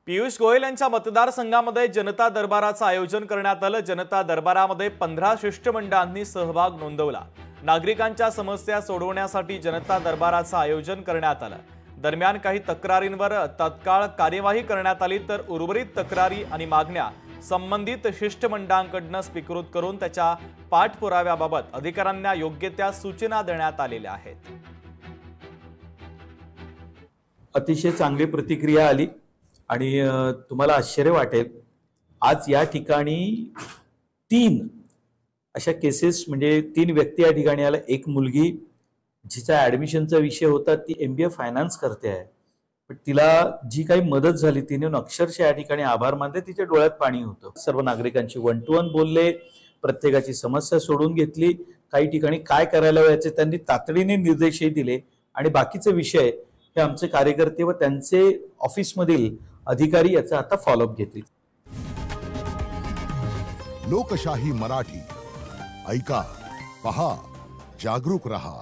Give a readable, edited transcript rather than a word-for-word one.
पियुष गोयल यांच्या मतदारसंघामध्ये जनता दरबाराचं आयोजन करण्यात आलं। जनता दरबारामध्ये 15 शिष्टमंडळांनी सहभाग नोंदवला। नागरिकांच्या समस्या सोडवण्यासाठी जनता दरबाराचं आयोजन करण्यात आलं। दरम्यान काही तक्रारींवर तत्काळ कार्यवाही करण्यात आली, तर उर्वरित तक्रारी आणि मागण्या संबंधित शिष्टमंडळांकडून स्वीकृत करून त्याच्या पाठपुराव्याबाबत अधिकाऱ्यांना योग्य त्या सूचना देण्यात आलेल्या आहेत। अतिशय चांगली प्रतिक्रिया आली आणि तुम्हाला आश्चर्य वाटेल, आज या ठिकाणी 3 अशा केसेस म्हणजे 3 व्यक्ती या ठिकाणी आल्या। एक मुलगी जिचा ऍडमिशनचा विषय होता, ती MBA फायनान्स करते आहे, पण तिला जी काही मदत झाली तिने अक्षरशः या ठिकाणी आभार मानले। तिच्या डोळ्यात पाणी होतं। सर्व नागरिकांची 1 to 1 बोलले, प्रत्येकाची समस्या सोडून घेतली। काही ठिकाणी काय करायला हवं त्यांनी तातडीने निर्देशही दिले आणि बाकीचे विषय हे आमचे कार्यकर्ते व त्यांचे ऑफिसमधील अधिकारी याचा आता फॉलोअप घेतील। लोकशाही मराठी ऐका, पहा, जागरूक रहा।